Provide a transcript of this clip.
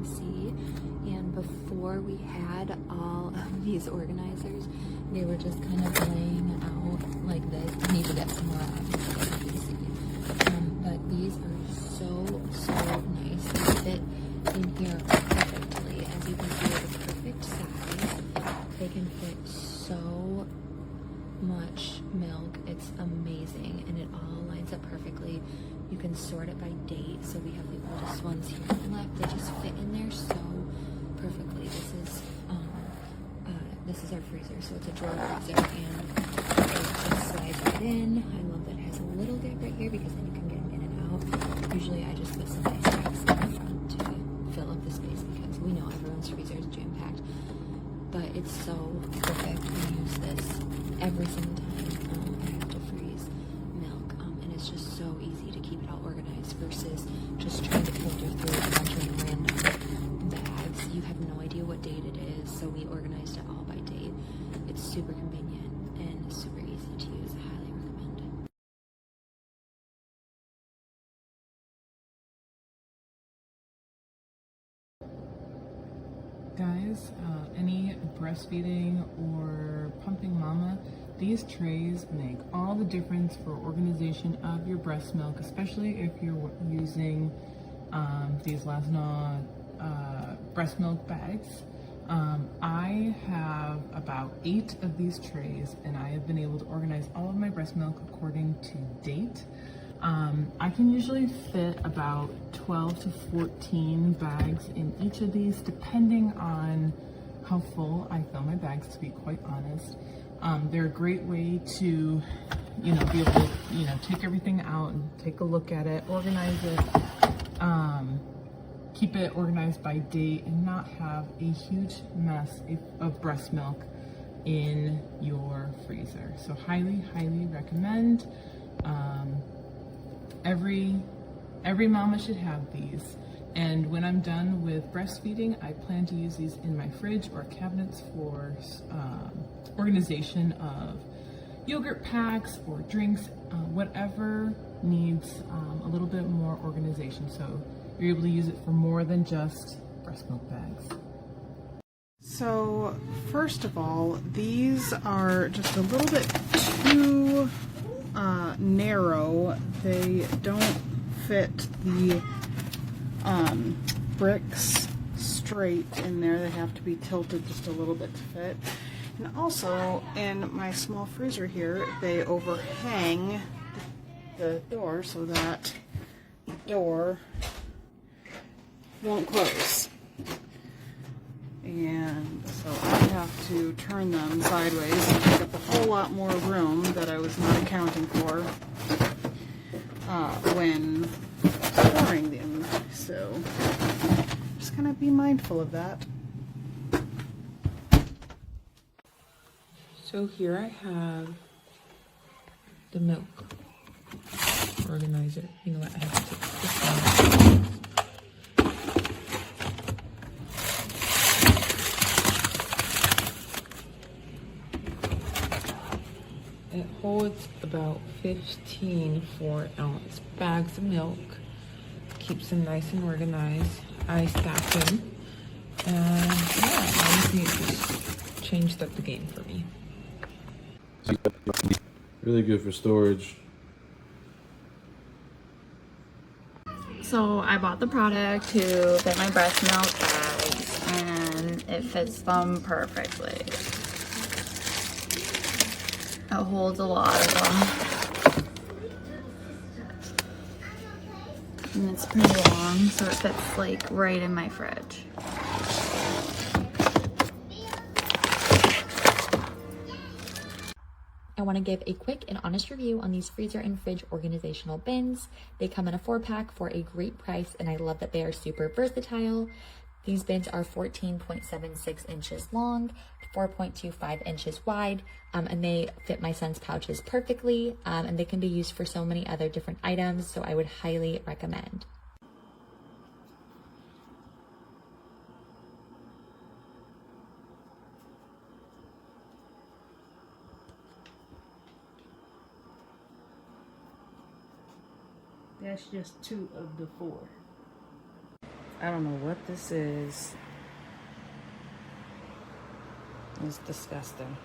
see. And before we had all of these organizers, they were just kind of laying out like this. I need to get some more obviously, as you can see. But these are so nice. They fit in here perfectly. As you can see, they're the perfect size. They can fit so much milk. It's amazing, and it all lines up perfectly. You can sort it by date, so we have the oldest ones here on the left. They just fit in there so perfectly. This is our freezer, so it's a drawer freezer, and it just slides right in. I love that it has a little gap right here because then you can get them in and out. Usually I just put some ice packs in the front to fill up the space because we know everyone's freezer is jam-packed. But it's so perfect. I use this every single time I have to freeze milk, and it's just so easy to keep it all organized versus just trying to filter through a bunch of random bags. You have no idea what date it is, so we organized it all by date. It's super convenient and super easy to use. I highly recommend it. Guys, any breastfeeding or pumping mama, these trays make all the difference for organization of your breast milk, especially if you're using these Lasna breast milk bags. I have about 8 of these trays, and I have been able to organize all of my breast milk according to date. I can usually fit about 12 to 14 bags in each of these, depending on how full I fill my bags, to be quite honest. They're a great way to, be able to, take everything out and take a look at it, organize it, keep it organized by date, and not have a huge mess of breast milk in your freezer. So highly recommend. Every mama should have these. And when I'm done with breastfeeding, I plan to use these in my fridge or cabinets for organization of yogurt packs or drinks, whatever needs a little bit more organization. So you're able to use it for more than just breast milk bags. So first of all, these are just a little bit too narrow. They don't fit the bricks straight in there. They have to be tilted just a little bit to fit. And also in my small freezer here, they overhang the door so that the door won't close. And so I have to turn them sideways and take up a whole lot more room that I was not accounting for when storing them. So just kind of be mindful of that. So here I have the milk organizer. You know what, I have to take this one. It holds about 15 4-ounce bags of milk. Keeps them nice and organized. I stack them. And yeah, honestly, it just changed up the game for me. Really good for storage. So I bought the product to fit my breast milk bags, and it fits them perfectly. It holds a lot of them. And it's pretty long, so it fits like right in my fridge. I want to give a quick and honest review on these freezer and fridge organizational bins. They come in a 4-pack for a great price, and I love that they are super versatile. These bins are 14.76 inches long, 4.25 inches wide, and they fit my son's pouches perfectly, and they can be used for so many other different items, so I would highly recommend. That's just 2 of the 4. I don't know what this is. It's disgusting.